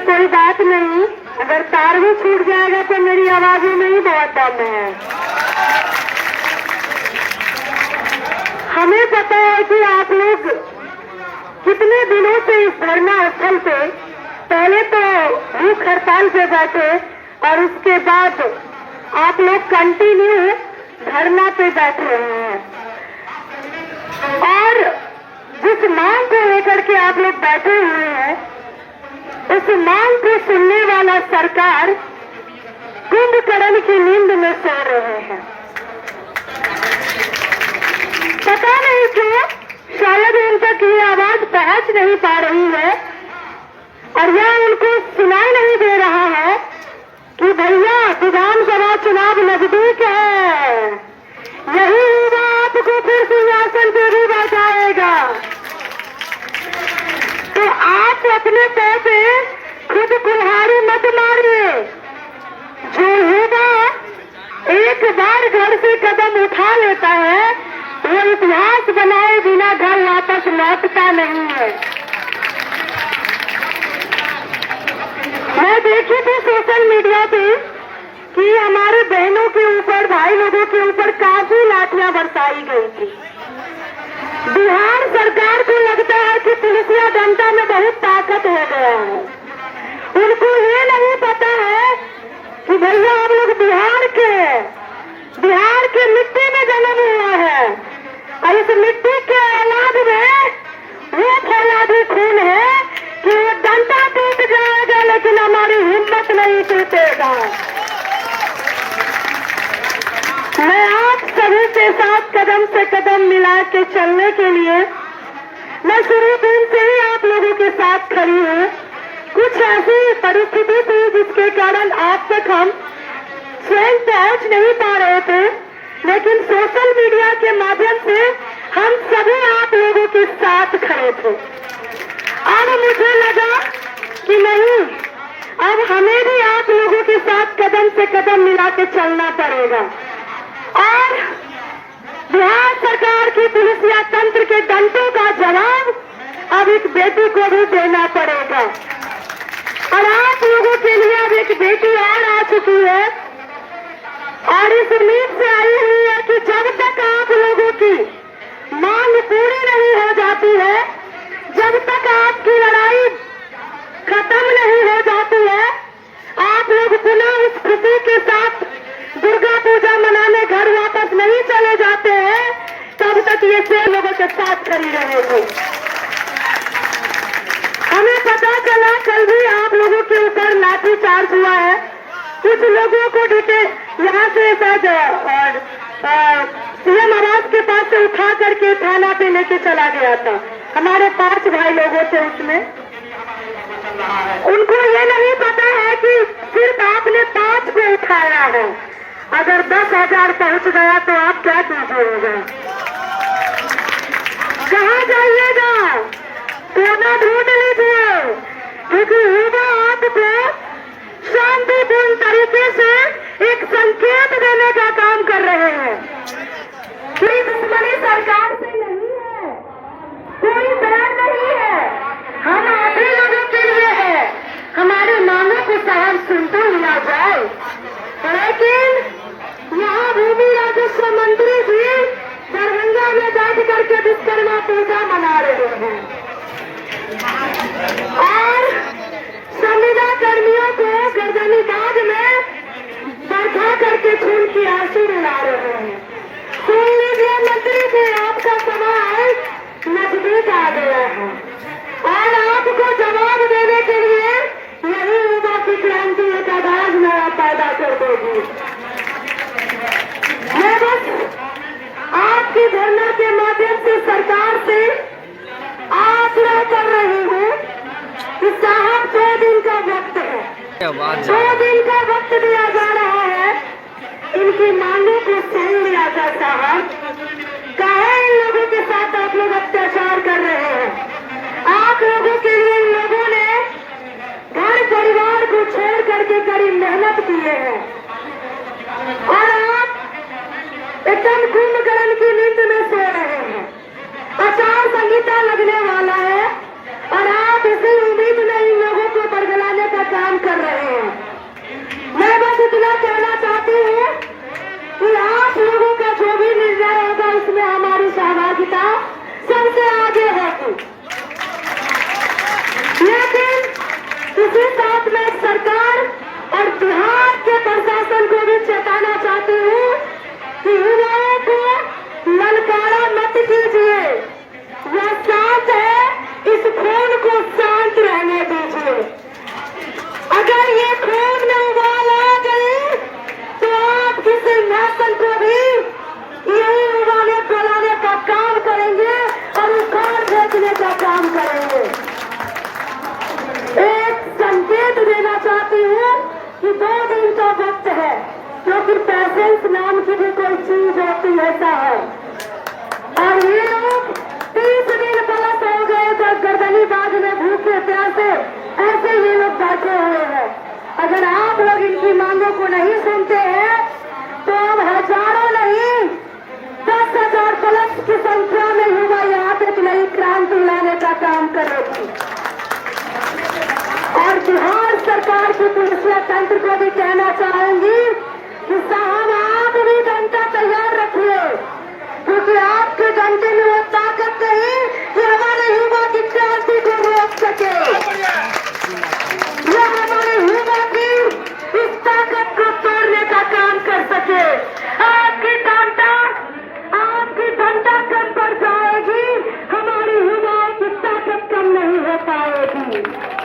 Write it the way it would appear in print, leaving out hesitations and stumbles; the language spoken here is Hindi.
कोई बात नहीं, अगर तार भी छूट जाएगा तो मेरी आवाजें नहीं बहुत दम है। हमें पता है कि आप लोग कितने दिनों से इस धरना स्थल पे पहले तो भूख हड़ताल पे बैठे और उसके बाद आप लोग कंटिन्यू धरना पे बैठ रहे हैं और जिस मांग को लेकर के आप लोग बैठे हुए हैं उस मांग को सुनने वाला सरकार कुंभकर्ण की नींद में सो रहे हैं। पता नहीं क्यों शायद उन तक ये आवाज पहुंच नहीं पा रही है और यह उनको सुनाई नहीं दे रहा है कि भैया विधानसभा चुनाव नजदीक है, यही युवा आपको फिर सिंहासन पे भी बैठाएगा। तो आप अपने पैर पे खुद कुल्हाड़ी मत मारिए। जो युवा एक बार घर से कदम उठा लेता है वो इतिहास बनाए बिना घर वापस लौटता नहीं है। मैं देखी थी सोशल मीडिया पे कि हमारे बहनों के ऊपर, भाई लोगों के ऊपर काफी लाठियां बरसाई गई थी। बिहार सरकार को लगता है कि पुलिसिया डंडा में बहुत ताकत हो गया है। उनको ये नहीं पता है कि भैया हम लोग बिहार के मिट्टी में जन्म हुआ है और इस मिट्टी के औलाद में वो फौलादी खून है कि वो डंडा टूट जाएगा लेकिन हमारी हिम्मत नहीं टूटेगा। मैं आप सभी के साथ कदम से कदम मिला के चलने के लिए मैं शुरू दिन से ही आप लोगों के साथ खड़ी हूँ। कुछ ऐसी परिस्थिति थी जिसके कारण आप तक हम स्वयं पहुंच नहीं पा रहे थे, लेकिन सोशल मीडिया के माध्यम से हम सभी आप लोगों के साथ खड़े थे। अब मुझे लगा कि नहीं, अब हमें भी आप लोगों के साथ कदम से कदम मिला के चलना पड़ेगा और बिहार सरकार की पुलिसिया तंत्र के डंडों का जवाब अब एक बेटी को भी देना पड़ेगा। और आप लोगों के लिए अब एक बेटी और आ चुकी है और इस उम्मीद से आई हुई है कि जब तक आप लोगों की मांग पूरी नहीं हो जाती है, जब तक आपकी लड़ाई खत्म नहीं हो जाती है, आप लोग पुनः इस खुशी के साथ दुर्गा पूजा मनाने घर वापस नहीं चले जाते हैं, तब तक ये से लोगों के साथ खड़ी रहेगी। हमें पता चला कल भी आप लोगों के ऊपर लाठीचार्ज हुआ है। कुछ लोगों को यहाँ से शायद सीएम आवास के पास से उठा करके थाना पे लेके चला गया था। हमारे 5 भाई लोगों थे उसमें। उनको ये नहीं पता है कि सिर्फ आपने 5 को उठाया है, अगर 10,000 पहुंच गया तो आप क्या कीजिएगा, कहाँ जाइएगा? कोना ढूंढ लीजिए, क्योंकि युवा आपको शांतिपूर्ण तरीके से एक संकेत देने का काम कर रहे हैं। कोई दुश्मनी सरकार से नहीं है, कोई बैर नहीं है, हम आप ही लोगों के लिए है। हमारी मांगों को साहब सुनते हुआ जाए, लेकिन यहाँ भूमि राजस्व मंत्री जी दरभंगा में बैठ करके विश्वकर्मा पूजा मना रहे हैं और संविदा कर्मियों को गर्दनीबाग में बैठा करके खून की आंसू रुला रहे हैं। सुन लीजिए मंत्री जी, आपका समय नजदीक आ गया है और आपको जवाब देने के लिए यही युवा की क्रांति एक आवाज नया पैदा कर देगी। मैं बस आपकी धरना के माध्यम से सरकार से आग्रह कर रही हूँ कि साहब 2 दिन का वक्त है, 2 दिन का वक्त दिया जा रहा है, इनकी मांगों को सुन लिया जाए। साहब काहे इन लोगों के साथ आप लोग अत्याचार कर रहे हैं? आप लोगों के लिए इन लोगों ने घर परिवार को छोड़ करके कड़ी मेहनत की है और आप एकदम कुंभकर्ण की नींद में सो रहे हैं। आचार संहिता लगने वाला है और आप इसी उम्मीद में इन लोगों को बरगलाने का इसमें हमारी सहभागिता सबसे आगे होगी। लेकिन इसी साथ में सरकार और बिहार के प्रशासन को भी चेताना चाहती हूँ कि युवाओं को ललकारा मत कीजिए। यह शांत है, इस खून को शांत रहने दीजिए। अगर ये खून में उबाल आ गई तो आप किसी नेशन को भी यही उबाले फैलाने का काम करेंगे और उखाड़ फेंकने का काम करेंगे। एक संकेत देना चाहती हूँ कि 2 दिन का वक्त है, क्योंकि पेशेंस नाम की भी कोई चीज होती ऐसा है। और ये लोग 30 दिन प्लस हो गए जब गर्दनी बाग में भूखे प्यासे ऐसे ये लोग बैठे हुए हैं। अगर आप लोग इनकी मांगों को नहीं सुनते हैं तो अब हजारों नहीं 10,000 प्लस की संख्या में युवा यहाँ पे एक नई क्रांति लाने का काम करेगी। और बिहार सरकार की पुलिस तंत्र को भी कहना चाहूंगी कि साहब आप भी डंडा तैयार रखिए, क्योंकि आपके डंडे में वो ताकत नहीं कि हमारे युवा की क्रांति को रोक सके। यह हमारे युवा की इस ताकत को तोड़ने का काम कर सके। आपकी डंडा कम पड़ जाएगी, हमारी युवाओं की ताकत कम नहीं हो पाएगी।